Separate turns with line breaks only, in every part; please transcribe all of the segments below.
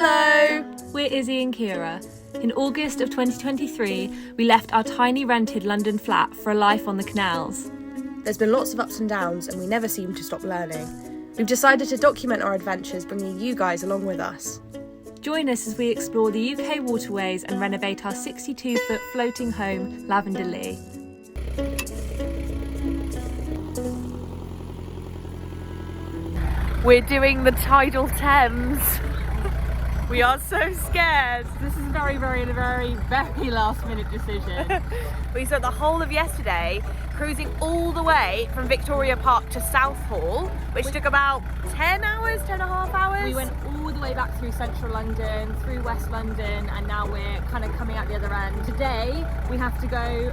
Hello! We're Izzie and Ciara. In August of 2023, we left our tiny rented London flat for a life on the canals.
There's been lots of ups and downs and we never seem to stop learning. We've decided to document our adventures, bringing you guys along with us.
Join us as we explore the UK waterways and renovate our 62-foot floating home, Lavender Lee.
We're doing the Tidal Thames. We are so scared.
This is a very last minute decision.
We spent the whole of yesterday cruising all the way from Victoria Park to Southall, which took about 10 hours, 10 and a half hours.
We went all the way back through central London, through West London, and now we're kind of coming out the other end. Today we have to go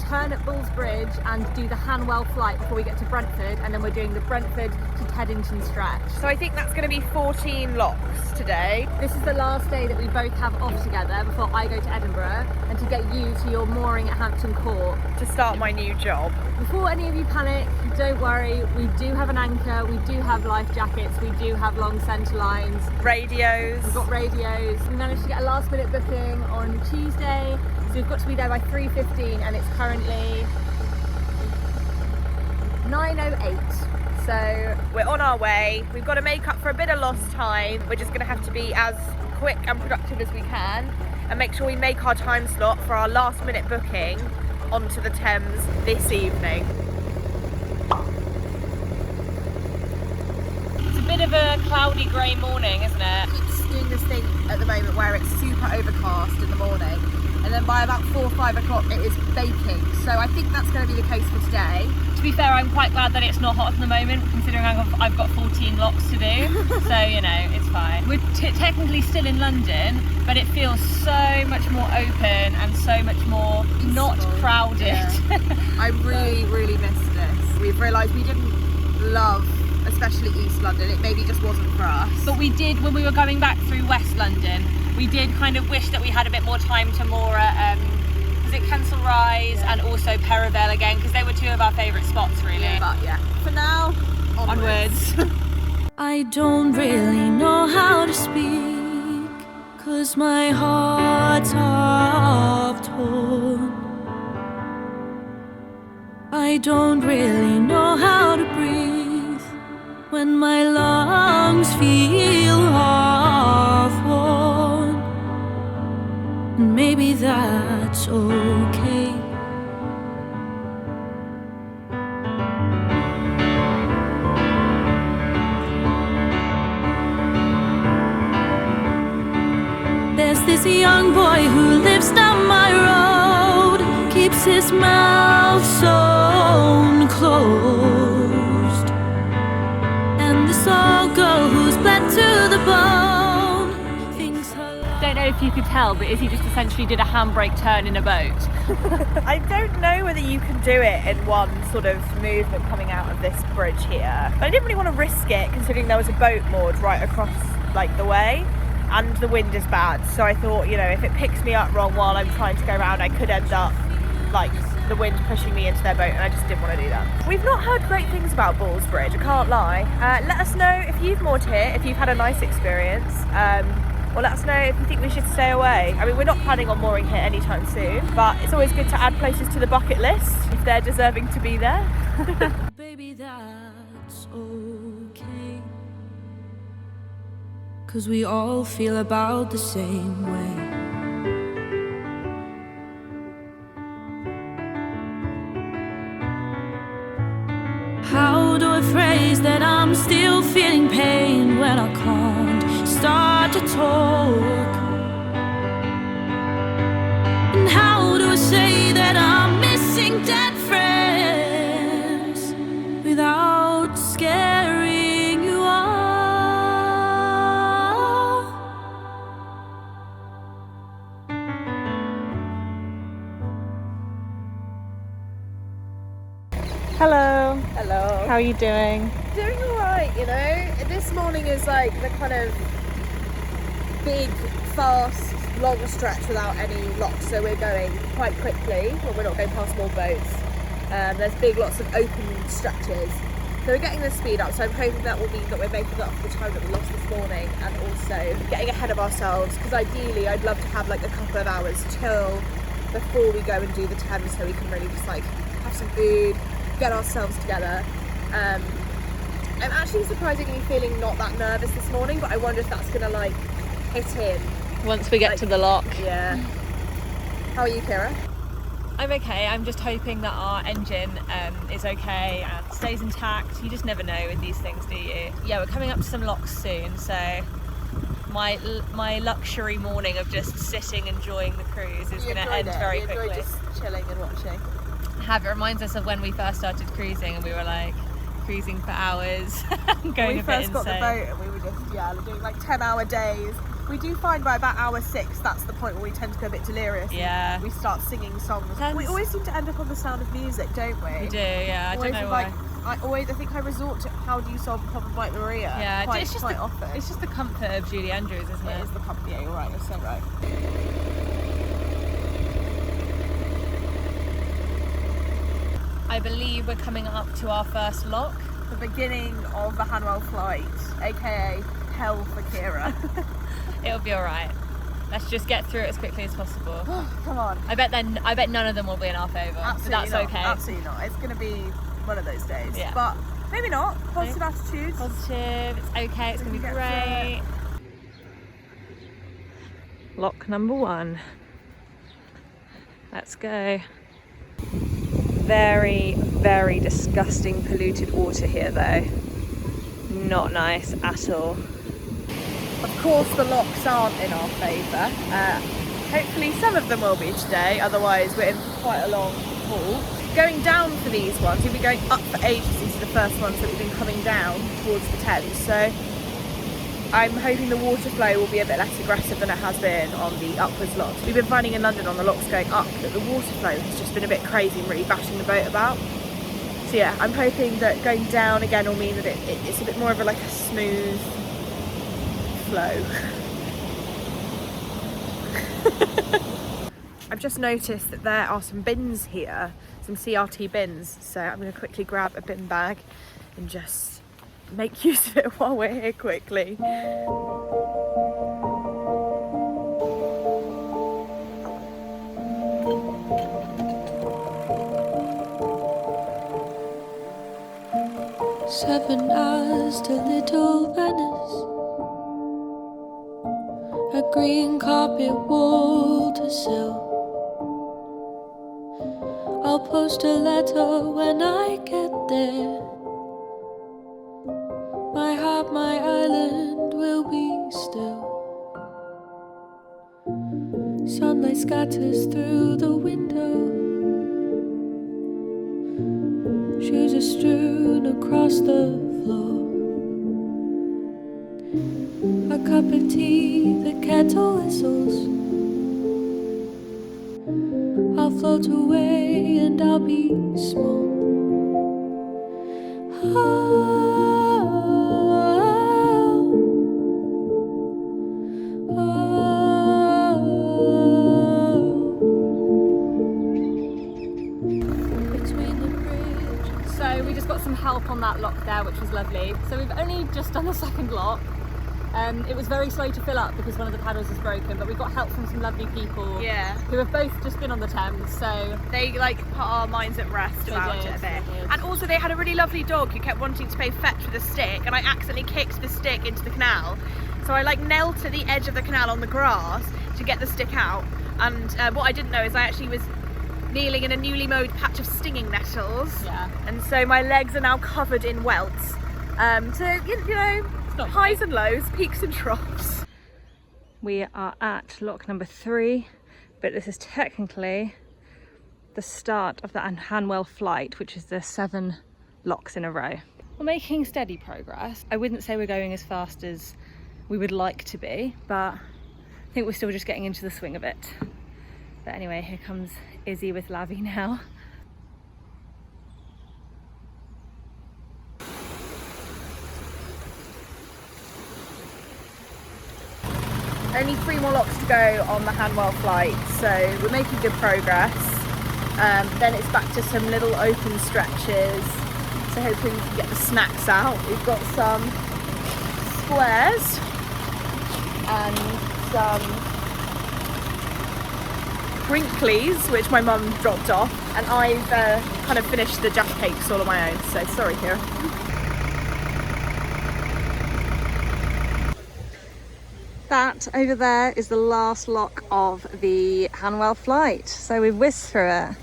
turn at Bulls Bridge and do the Hanwell flight before we get to Brentford, and then we're doing the Brentford to Teddington stretch.
So I think that's going to be 14 locks today.
This is the last day that we both have off together before I go to Edinburgh and to get you to your mooring at Hampton Court.
To start my new job.
Before any of you panic, don't worry, we do have an anchor, we do have life jackets, we do have long centre lines.
Radios.
We've got radios. We managed to get a last minute booking on Tuesday, so we've got to be there by 3:15 and it's currently 9:08.
So we're on our way. We've got to make up for a bit of lost time. We're just going to have to be as quick and productive as we can and make sure we make our time slot for our last minute booking onto the Thames this evening. It's a bit of a cloudy grey morning, isn't it? It's doing this thing at the moment where it's super overcast in the morning, and then by about 4 or 5 o'clock it is baking. So I think that's going to be the case for today.
To be fair, I'm quite glad that it's not hot at the moment, considering I've got 14 locks to do. So, you know, it's fine. We're technically still in London, but it feels so much more open and so much more not crowded.
Yeah. I really missed this. We've realised we didn't love, especially East London. It maybe just wasn't for us.
But we did, when we were going back through West London, we did kind of wish that we had a bit more time to moor at was it Kensal Rise and also Perivale again, because they were two of our favourite spots really.
But yeah, for now, onwards.
I don't really know how to speak, 'cause my heart's half torn. I don't really know how to breathe when my lungs feel half worn. And maybe that's okay. There's this young boy who lives down my road, keeps his mouth sewn closed. And this old girl who's bled to the bone thinks her life...
Don't know if you could tell, but Izzie just essentially did a handbrake turn in a boat.
I don't know whether you can do it in one sort of movement coming out of this bridge here. But I didn't really want to risk it, considering there was a boat moored right across like the way. And the wind is bad, so I thought, you know, if it picks me up wrong while I'm trying to go around, I could end up like the wind pushing me into their boat, and I just didn't want to do that. We've not heard great things about Bulls Bridge, I can't lie. Let us know if you've moored here, if you've had a nice experience, or let us know if you think we should stay away. I mean, we're not planning on mooring here anytime soon, but it's always good to add places to the bucket list if they're deserving to be there.
Baby, that's okay, 'cause we all feel about the same way. How do I phrase that I'm still feeling pain when I can't start to talk? And how do I say that I'm missing dead friends without scaring you off?
Hello.
Hello.
How are you doing?
Doing alright, you know. This morning is like the kind of big, fast, long stretch without any locks, so we're going quite quickly. Well, we're not going past more boats. There's lots of open stretches. So we're getting the speed up, so I'm hoping that will mean that we're making up for the time that we lost this morning, and also getting ahead of ourselves, because ideally I'd love to have like a couple of hours till before we go and do the Thames, so we can really just like have some food, get ourselves together. I'm actually surprisingly feeling not that nervous this morning, but I wonder if that's gonna like hit in
once we get to the lock.
Yeah. How are you, Ciara?
I'm okay. I'm just hoping that our engine is okay and stays intact. You just never know with these things, do you? Yeah, we're coming up to some locks soon, so my luxury morning of just sitting enjoying the cruise is going to end very quickly.
You enjoyed just chilling and watching.
It reminds us of when we first started cruising and we were like cruising for hours, going a bit insane.
When we first got the boat and we were just doing like 10-hour days. We do find by about hour 6, that's the point where we tend to go a bit delirious.
Yeah.
We start singing songs. We always seem to end up on the Sound of Music, don't we?
We do, yeah. I don't know why.
I think I resort to How Do You Solve the Problem Like Maria.
Yeah,
quite often.
It's just the comfort of Julie Andrews, isn't it?
It is the comfort. Yeah, you're right. You're so right.
I believe we're coming up to our first lock.
The beginning of the Hanwell flight, aka hell for Ciara.
It'll be all right. Let's just get through it as quickly as possible.
Come on.
I bet none of them will be in our favour.
Absolutely
but that's
not.
okay.
Absolutely not. It's going to be one of those days.
Yeah.
But maybe not. Positive attitude.
Positive. It's okay. It's going to be great. Lock number 1. Let's go. Very, very disgusting polluted water here though. Not nice at all.
Of course the locks aren't in our favour. Hopefully some of them will be today, otherwise we're in for quite a long haul. Going down for these ones, we'll be going up for ages. These are the first ones that we've been coming down towards the Thames, so I'm hoping the water flow will be a bit less aggressive than it has been on the upwards locks. We've been finding in London on the locks going up that the water flow has just been a bit crazy and really bashing the boat about. So yeah, I'm hoping that going down again will mean that it's a bit more of a smooth flow. I've just noticed that there are some bins here, some CRT bins, so I'm going to quickly grab a bin bag and just make use of it while we're here quickly.
Seven hours to Little Venice, a green carpet wall to sill. I'll post a letter when I get there. My heart, my island will be still. Sunlight scatters through the window. Shoes are strewn across the floor. A cup of tea, the kettle whistles. I'll float away and I'll be small.
So we just got some help on that lock there, which was lovely. So we've only just done the second lock. It was very slow to fill up because one of the paddles was broken, but we got help from some lovely people who have both just been on the Thames, so
they put our minds at rest about it a bit. And also they had a really lovely dog who kept wanting to play fetch with a stick, and I accidentally kicked the stick into the canal. So I knelt to the edge of the canal on the grass to get the stick out, and what I didn't know is I actually was kneeling in a newly mowed patch of stinging nettles, and so my legs are now covered in welts. So you know, highs and lows, peaks and troughs.
We are at lock number 3, but this is technically the start of the Hanwell flight, which is the 7 locks in a row. We're making steady progress. I wouldn't say we're going as fast as we would like to be, but I think we're still just getting into the swing of it. But anyway, here comes Izzy with Lavi now.
Only 3 more locks to go on the Hanwell flight, so we're making good progress. Then it's back to some little open stretches, So hopefully we can get the snacks out. We've got some squares and some Brinkley's, which my mum dropped off, and I've kind of finished the Jaffa cakes all on my own, so sorry, Ciara.
That over there is the last lock of the Hanwell flight, so we've whizzed through it.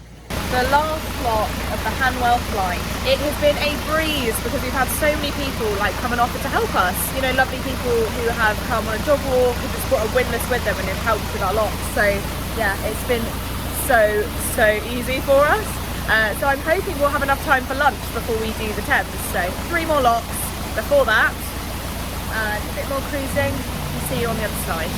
The last lock of the Hanwell flight. It has been a breeze because we've had so many people like come and offer to help us. You know, lovely people who have come on a dog walk, who just brought a windlass with them and have helped with our locks. So yeah, it's been so easy for us. So I'm hoping we'll have enough time for lunch before we do the Thames. So 3 more locks before that, and a bit more cruising. We'll see you on the other side.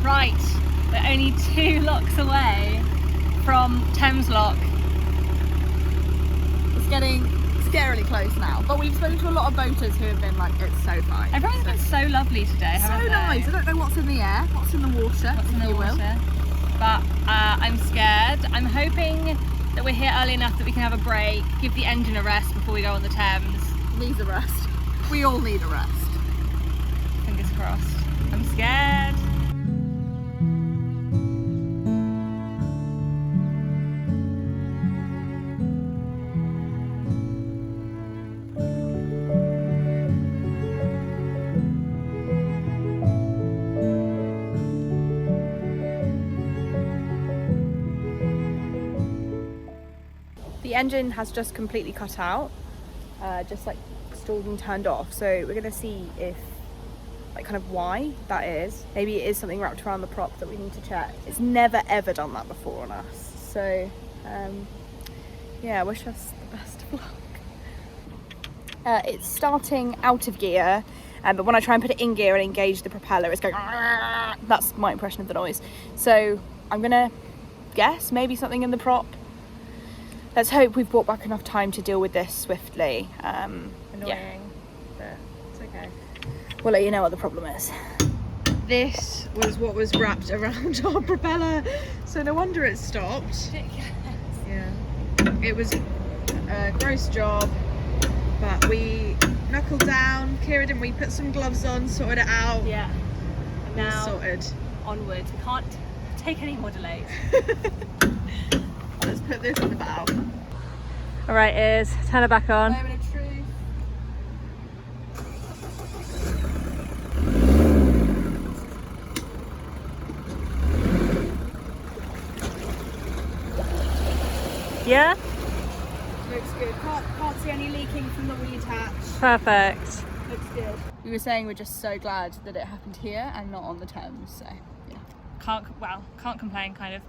Right, we're only 2 locks away from Thames Lock. It's getting scarily close now, but we've spoken to a lot of boaters who have been like, it's so fine. Everyone's been so lovely today, haven't they?
So nice. I don't know what's in the air, what's in the water,
What's in the water. But I'm scared. I'm hoping that we're here early enough that we can have a break, give the engine a rest before we go on the Thames.
Needs a rest. We all need a rest.
Fingers crossed. I'm scared.
The engine has just completely cut out, just like stalled and turned off. So we're gonna see if, like, kind of why that is. Maybe it is something wrapped around the prop that we need to check. It's never ever done that before on us. So yeah, wish us the best of luck. It's starting out of gear, but when I try and put it in gear and engage the propeller, it's going. That's my impression of the noise. So I'm gonna guess maybe something in the prop. Let's hope we've brought back enough time to deal with this swiftly.
Annoying,
yeah.
but it's okay.
We'll let you know what the problem is.
This was what was wrapped around our propeller, so no wonder it stopped.
Ridiculous.
Yeah, it was a gross job, but we knuckled down. Ciara, didn't we put some gloves on, sorted it out?
Yeah. And
All
now
sorted.
onwards. We can't take any more delays.
Let's put this in the bow.
All right, Iz, turn it back on.
Moment of truth.
Yeah?
Looks good. Can't see any leaking from the wheel attach.
Perfect.
Looks good. We were saying we're just so glad that it happened here and not on the Thames. So yeah.
Can't complain, kind of.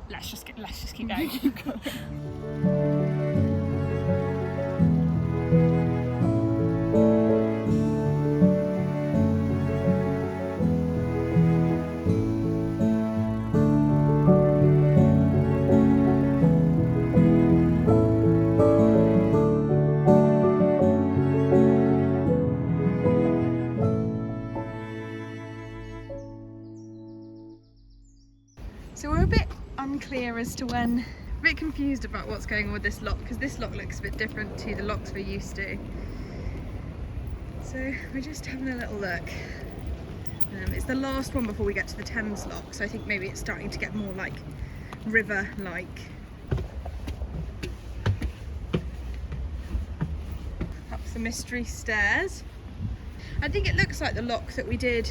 Let's just keep going.
Keep going.
So we're a bit unclear as to when, a bit confused about what's going on with this lock, because this lock looks a bit different to the locks we're used to. So we're just having a little look. It's the last one before we get to the Thames lock, so I think maybe it's starting to get more like river-like. Up the mystery stairs. I think it looks like the lock that we did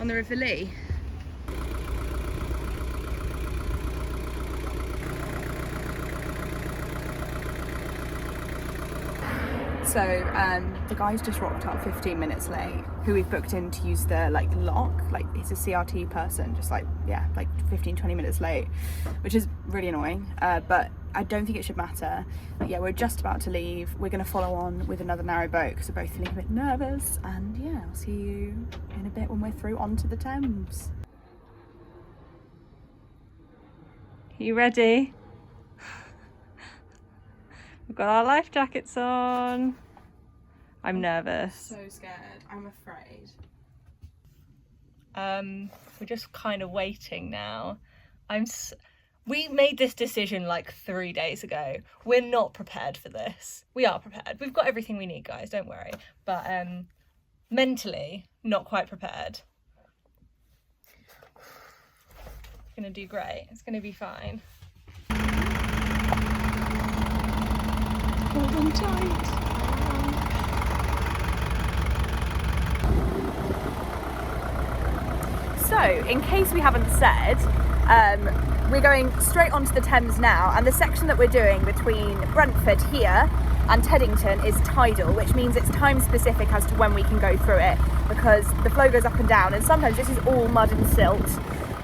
on the River Lee.
So the guy's just rocked up 15 minutes late, who we've booked in to use the like lock. Like he's a CRT person, just like, yeah, like 15-20 minutes late, which is really annoying, but I don't think it should matter. But yeah, we're just about to leave. We're going to follow on with another narrow boat because we're both feeling a bit nervous, and yeah, I'll see you in a bit when we're through onto the Thames.
You ready? We've got our life jackets on. I'm nervous.
So scared. I'm afraid.
We're just kind of waiting now. We made this decision like 3 days ago. We're not prepared for this. We are prepared. We've got everything we need, guys, don't worry. But mentally, not quite prepared. It's gonna do great. It's gonna be fine. Hold on tight.
So, in case we haven't said, we're going straight onto the Thames now, and the section that we're doing between Brentford here and Teddington is tidal, which means it's time specific as to when we can go through it, because the flow goes up and down, and sometimes this is all mud and silt.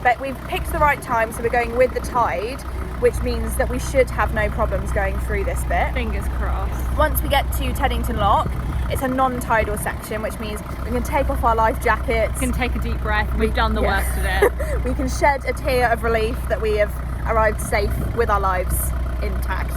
But we've picked the right time, so we're going with the tide, which means that we should have no problems going through this bit.
Fingers crossed.
Once we get to Teddington Lock, it's a non-tidal section, which means we can take off our life jackets.
We can take a deep breath. We've done the worst of it.
We can shed a tear of relief that we have arrived safe with our lives intact.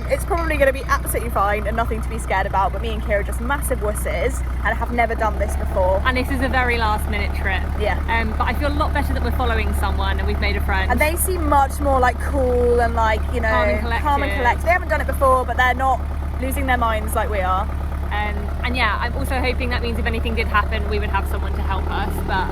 It's probably going to be absolutely fine and nothing to be scared about, but me and Ciara are just massive wusses and have never done this before.
And this is a very last minute trip.
Yeah.
But I feel a lot better that we're following someone and we've made a friend.
And they seem much more like cool and like, you know, calm and collected. They haven't done it before, but they're not losing their minds like we are.
And yeah, I'm also hoping that means if anything did happen, we would have someone to help us, but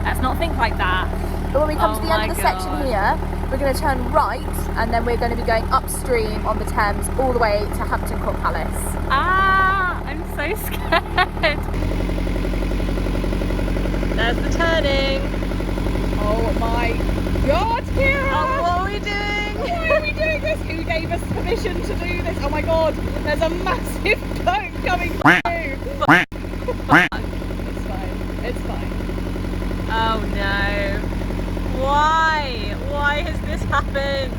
let's not think like that.
But when we come to the end of the section here, we're going to turn right, and then we're going to be going upstream on the Thames all the way to Hampton Court Palace.
Ah, I'm so scared. There's the turning.
Oh my God, Ciara!
Oh, what are we doing?
Why are we doing this? Who gave us permission to do this? Oh my God, there's a massive boat coming through. It's fine, it's fine.
Oh no. Why? Why has this happened?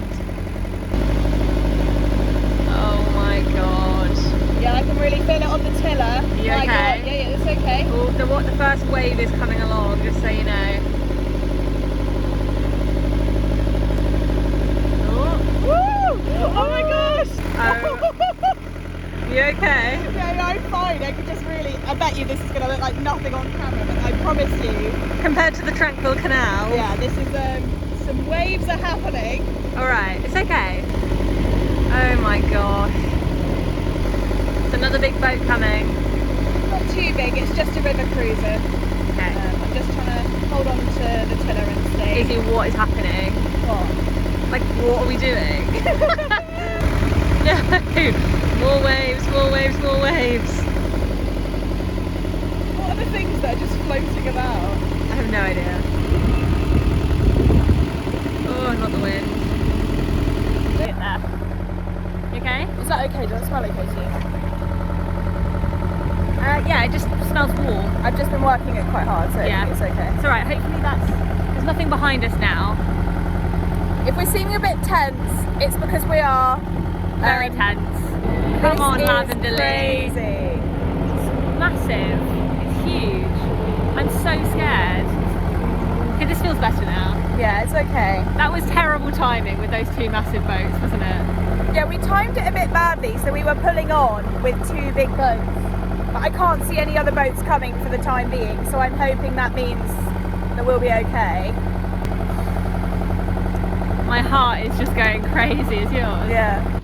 Oh my God.
Yeah, I can really feel it on the tiller.
You okay?
Yeah, it's okay.
Oh, the first wave is coming along, just so you know.
Oh my gosh!
You okay?
Yeah, I'm fine. I could just really. I bet you this is going to look like nothing on camera, but I promise you.
Compared to the tranquil canal.
Yeah, this is some waves are happening.
All right, it's okay. Oh my gosh! It's another big boat coming.
Not too big. It's just a river cruiser.
Okay.
I'm just trying to hold on to the tiller and stay.
Izzie, what is happening?
What?
Like, what are we doing? No! More waves, more waves, more waves.
What are the things that are just floating about?
I have no idea. Oh, not the wind.
Get there.
You okay?
Is that okay? Does that smell okay to you?
Yeah, it just smells warm.
I've just been working it quite hard, so
Yeah.
it's okay.
It's alright, hopefully there's nothing behind us now.
If we're seeming a bit tense, it's because we are
Very tense. Come on,
this is
Lavender Lee.
crazy.
It's massive. It's huge. I'm so scared. Okay, this feels better now.
Yeah, it's okay.
That was terrible timing with those two massive boats, wasn't it?
Yeah, we timed it a bit badly, so we were pulling on with two big boats. But I can't see any other boats coming for the time being, so I'm hoping that means that we'll be okay.
My heart is just going crazy as yours.
Yeah.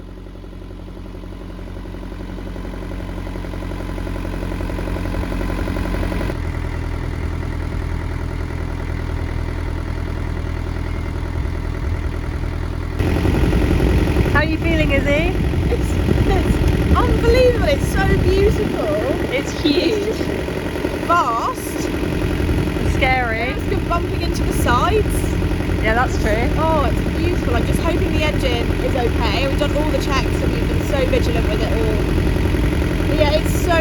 How are you feeling, Izzie?
It's unbelievable, it's so beautiful.
It's huge.
It's just vast.
Scary.
It's good bumping into the sides.
Yeah, that's true.
Oh, it's beautiful. I'm just hoping the engine is okay. We've done all the checks and we've been so vigilant with it all. Yeah, it's so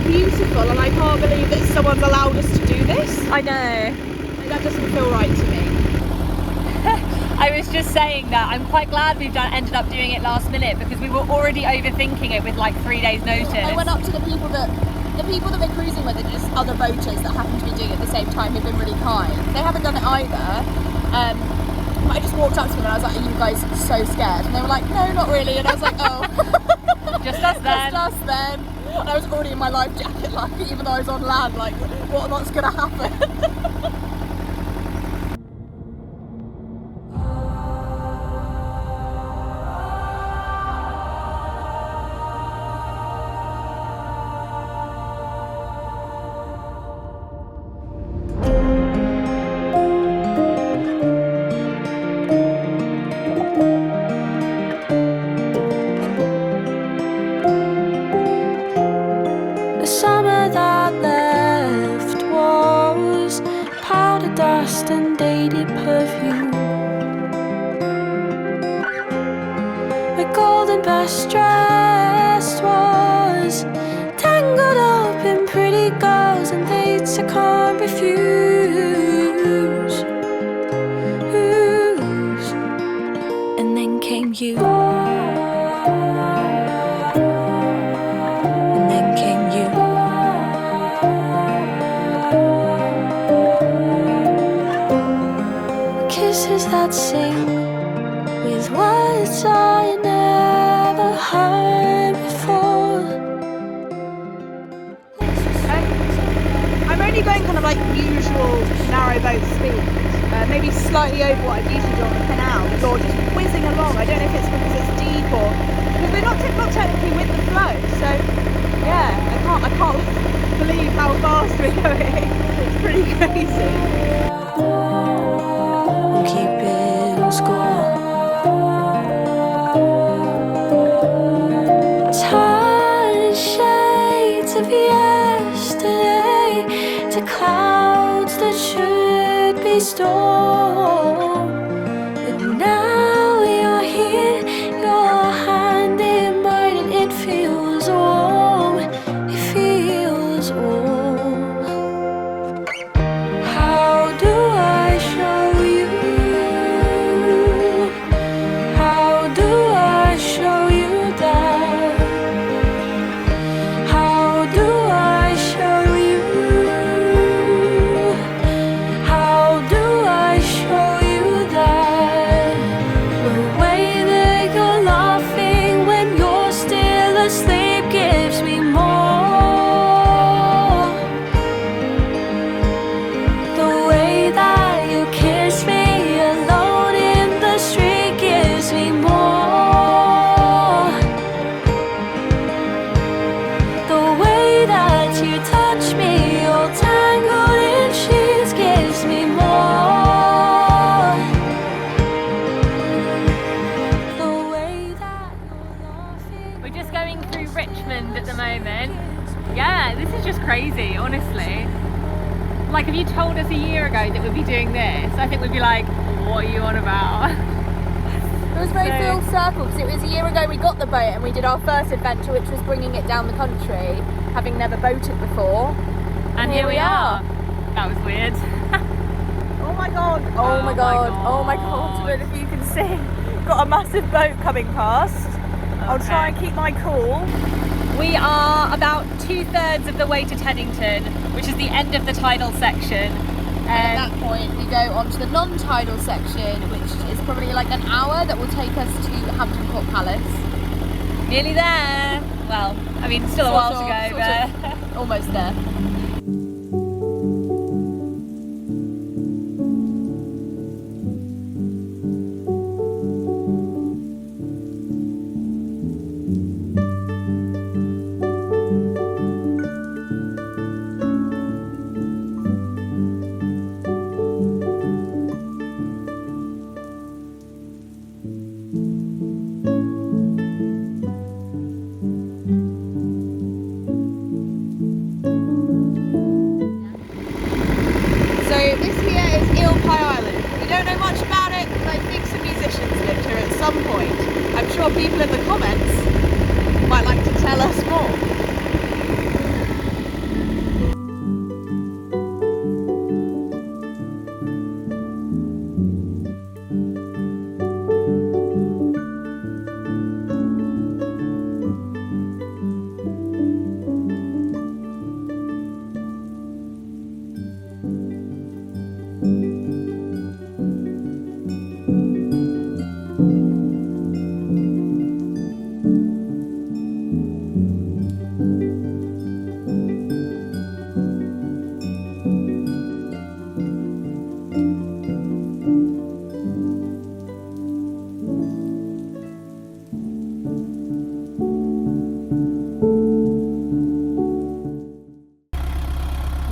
beautiful, and I can't believe that someone's allowed us to do this.
I know.
That doesn't feel right to me.
I was just saying that I'm quite glad we've ended up doing it last minute, because we were already overthinking it with like 3 days notice.
I went up to the people that we're cruising with are just other boaters that happen to be doing it at the same time, who've been really kind. They haven't done it either. But I just walked up to them and I was like, are you guys so scared? And they were like, no, not really. And I was like, oh.
Just us then.
Just us then. And I was already in my life jacket, like, even though I was on land, like, what's going to happen?
The summer that left was powder dust and dated perfume. My golden best dress was tangled up in pretty girls and dates I can't refuse. And then came you. And then came you. Kisses that sing with words I never heard before.
I'm only going kind of like usual narrowboat speed, maybe slightly over what I've usually done on the canal, or just whizzing along. I don't know if it's because it's deep or because we're not technically with the flow. So yeah, I can't believe how fast we're going. It's pretty crazy.
Keeping score. Tiny shades of yesterday to clouds that should be storm. And now you're here, your hand in mine, and it feels warm. It feels warm. How do I show you? How do I show you that? How do I show you? How do I show you that? The way that you're laughing when you're still asleep gives me more. The way that you kiss me alone in the street gives me more. The way that you touch me all tangled in sheets gives me more. The way that you're laughing.
We're just going through Richmond at the moment. Yeah, this is just crazy, honestly. Like, if you told us a year ago that we'd be doing this, I think we'd be like, what are you on about?
It was very full circle because it was a year ago we got the boat and we did our first adventure, which was bringing it down the country, having never boated before.
And here we are. That was weird.
Oh my god!
Oh my god! Oh my god! I don't know if you can see. Got a massive boat coming past. I'll try and keep my cool.
We are about 2/3 of the way to Teddington, which is the end of the tidal section.
And at that point we go on to the non-tidal section, which is probably like an hour that will take us to Hampton Court Palace.
Nearly there. Well, I mean, still a while to go, but
almost there. People in the comments might like to tell us more.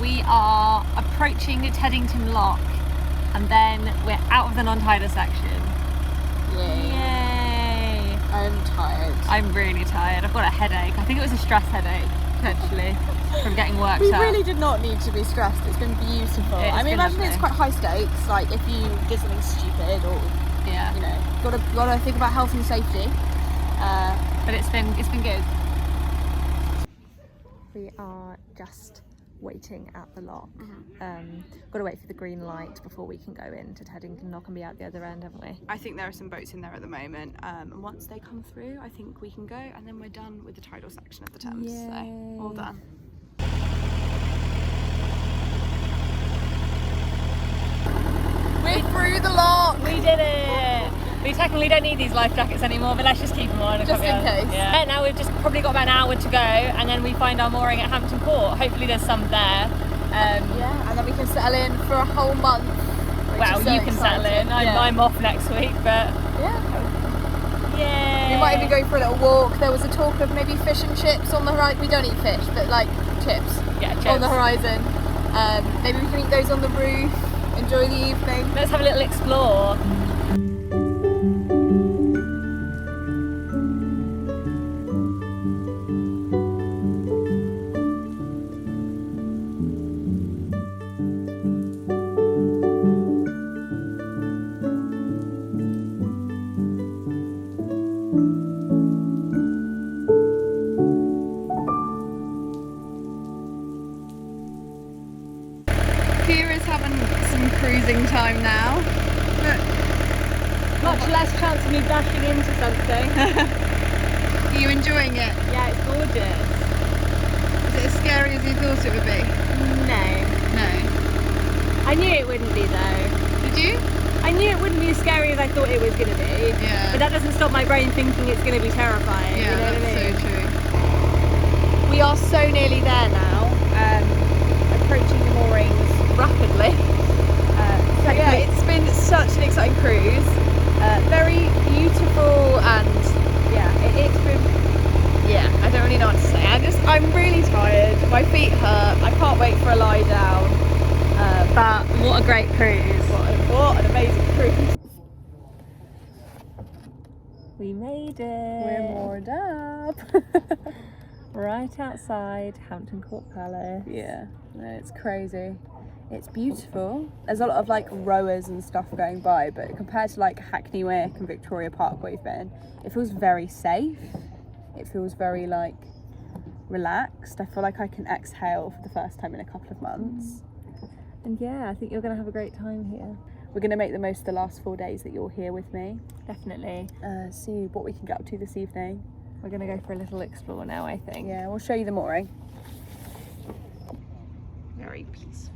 We are approaching Teddington Lock and then we're out of the non-tidal section. Yay!
I'm tired.
I'm really tired. I've got a headache. I think it was a stress headache, potentially, from getting worked
We
up.
really did not need to be stressed. It's been beautiful.
It's
I mean,
been
imagine
lovely.
it's quite high stakes. Like if you did something stupid, or
Yeah.
you know, gotta think about health and safety.
But it's been good. We are just waiting at the lock. Got to wait for the green light before we can go into Teddington Lock and be out the other end, haven't we?
I think there are some boats in there at the moment, and once they come through, I think we can go, and then we're done with the tidal section of the Thames.
Yay.
So all done. We're through the lock.
We did it! We technically don't need these life jackets anymore, but let's just keep them on.
Just in case.
Yeah. Now we've just probably got about an hour to go, and then we find our mooring at Hampton Court. Hopefully there's some there.
Yeah, and then we can settle in for a whole month.
Well, you can settle in. I'm off next week, but
Yeah.
yeah.
We might even go for a little walk. There was a talk of maybe fish and chips on the horizon. We don't eat fish, but like chips,
Yeah, chips.
on the horizon. Maybe we can eat those on the roof. Enjoy the evening.
Let's have a little explore.
Ciara's having some cruising time now.
Much less chance of me dashing into something.
Are you enjoying it?
Yeah, it's gorgeous.
Is it as scary as you thought it would be?
No.
No.
I knew it wouldn't be though.
Did you?
I knew it wouldn't be as scary as I thought it was going to be.
Yeah.
But that doesn't stop my brain thinking it's going to be terrifying.
Yeah,
you know what I mean?
that's so true. We are so nearly there now. Approaching the moorings rapidly. So yeah, it's been such an exciting cruise. Very beautiful, and it's been. Yeah, I don't really know what to say. I'm really tired. My feet hurt. I can't wait for a lie down.
But what a great cruise.
What an amazing cruise.
We made it.
We're moored up.
Right outside Hampton Court Palace.
Yeah, no, it's crazy. It's beautiful. There's a lot of like rowers and stuff going by, but compared to like Hackney Wick and Victoria Park where we've been, it feels very safe. It feels very like relaxed. I feel like I can exhale for the first time in a couple of months.
And yeah, I think you're going to have a great time here.
We're going to make the most of the last 4 days that you're here with me.
Definitely.
See what we can get up to this evening.
We're going to go for a little explore now, I think.
Yeah, we'll show you the mooring. Very peaceful.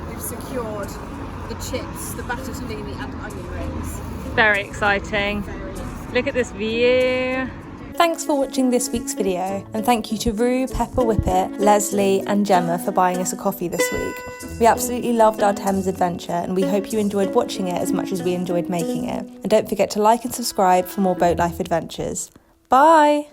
We've secured the chips, the battered halloumi and onion rings.
Very exciting. Look at this view.
Thanks for watching this week's video, and thank you to Rue, Pepper Whippet, Leslie and Gemma for buying us a coffee this week. We absolutely loved our Thames adventure, and we hope you enjoyed watching it as much as we enjoyed making it. And don't forget to like and subscribe for more boat life adventures. Bye!